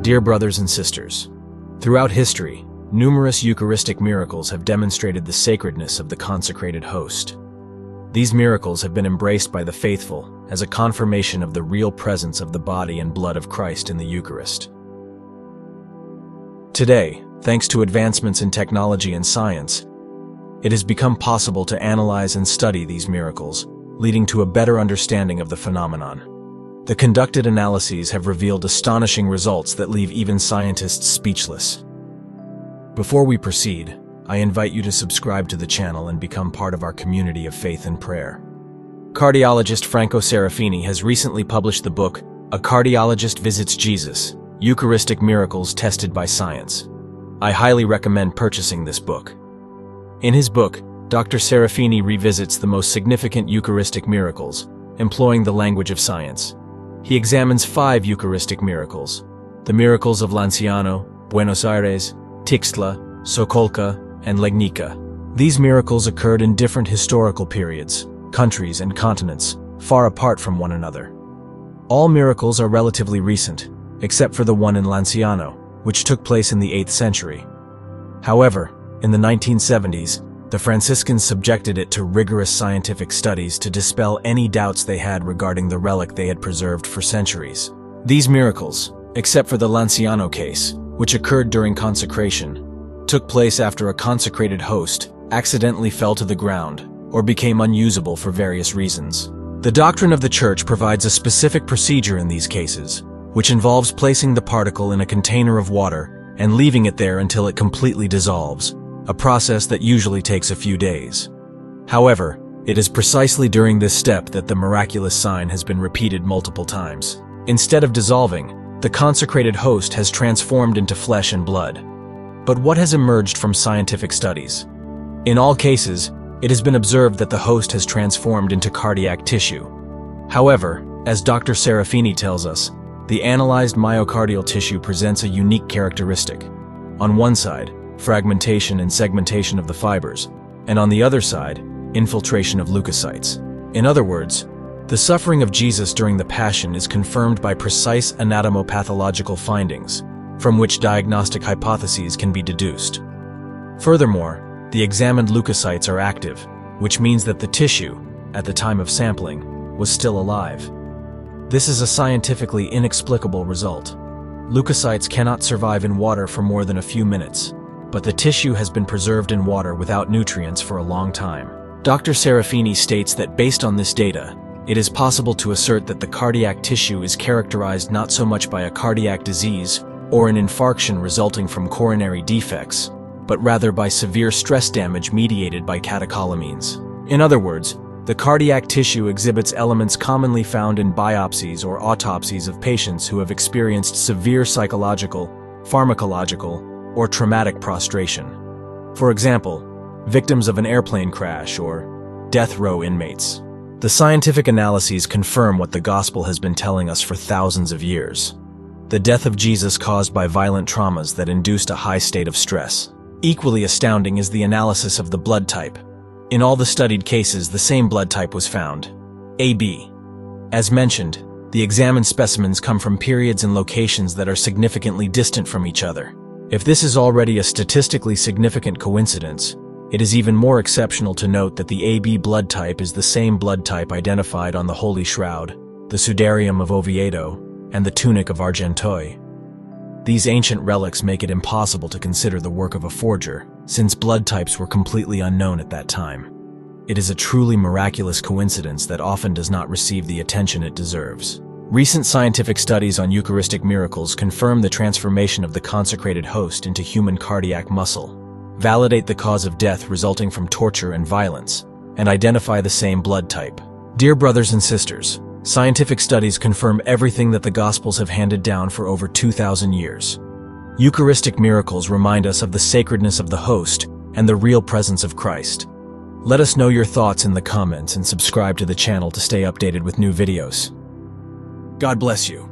Dear brothers and sisters, throughout history, numerous Eucharistic miracles have demonstrated the sacredness of the consecrated host. These miracles have been embraced by the faithful as a confirmation of the real presence of the body and blood of Christ in the Eucharist. Today, thanks to advancements in technology and science, it has become possible to analyze and study these miracles, leading to a better understanding of the phenomenon. The conducted analyses have revealed astonishing results that leave even scientists speechless. Before we proceed, I invite you to subscribe to the channel and become part of our community of faith and prayer. Cardiologist Franco Serafini has recently published the book, A Cardiologist Visits Jesus: Eucharistic Miracles Tested by Science. I highly recommend purchasing this book. In his book, Dr. Serafini revisits the most significant Eucharistic miracles, employing the language of science. He examines 5 Eucharistic miracles: the miracles of Lanciano, Buenos Aires, Tixla, Sokolka, and Legnica. These miracles occurred in different historical periods, countries, and continents, far apart from one another. All miracles are relatively recent, except for the one in Lanciano, which took place in the 8th century. However, in the 1970s, the Franciscans subjected it to rigorous scientific studies to dispel any doubts they had regarding the relic they had preserved for centuries. These miracles, except for the Lanciano case, which occurred during consecration, took place after a consecrated host accidentally fell to the ground or became unusable for various reasons. The doctrine of the Church provides a specific procedure in these cases, which involves placing the particle in a container of water and leaving it there until it completely dissolves, a process that usually takes a few days. However, it is precisely during this step that the miraculous sign has been repeated multiple times. Instead of dissolving, the consecrated host has transformed into flesh and blood. But what has emerged from scientific studies? In all cases, it has been observed that the host has transformed into cardiac tissue. However, as Dr. Serafini tells us, the analyzed myocardial tissue presents a unique characteristic. On one side, fragmentation and segmentation of the fibers, and on the other side, infiltration of leukocytes. In other words, the suffering of Jesus during the Passion is confirmed by precise anatomopathological findings, from which diagnostic hypotheses can be deduced. Furthermore, the examined leukocytes are active, which means that the tissue, at the time of sampling, was still alive. This is a scientifically inexplicable result. Leukocytes cannot survive in water for more than a few minutes, but the tissue has been preserved in water without nutrients for a long time. Dr. Serafini states that based on this data, it is possible to assert that the cardiac tissue is characterized not so much by a cardiac disease or an infarction resulting from coronary defects, but rather by severe stress damage mediated by catecholamines. In other words, the cardiac tissue exhibits elements commonly found in biopsies or autopsies of patients who have experienced severe psychological, pharmacological, or traumatic prostration. For example, victims of an airplane crash or death row inmates. The scientific analyses confirm what the Gospel has been telling us for thousands of years: the death of Jesus caused by violent traumas that induced a high state of stress. Equally astounding is the analysis of the blood type. In all the studied cases, the same blood type was found: AB. As mentioned, the examined specimens come from periods and locations that are significantly distant from each other. If this is already a statistically significant coincidence, it is even more exceptional to note that the AB blood type is the same blood type identified on the Holy Shroud, the Sudarium of Oviedo, and the Tunic of Argenteuil. These ancient relics make it impossible to consider the work of a forger, since blood types were completely unknown at that time. It is a truly miraculous coincidence that often does not receive the attention it deserves. Recent scientific studies on Eucharistic miracles confirm the transformation of the consecrated host into human cardiac muscle, validate the cause of death resulting from torture and violence, and identify the same blood type. Dear brothers and sisters, scientific studies confirm everything that the Gospels have handed down for over 2,000 years. Eucharistic miracles remind us of the sacredness of the host and the real presence of Christ. Let us know your thoughts in the comments and subscribe to the channel to stay updated with new videos. God bless you.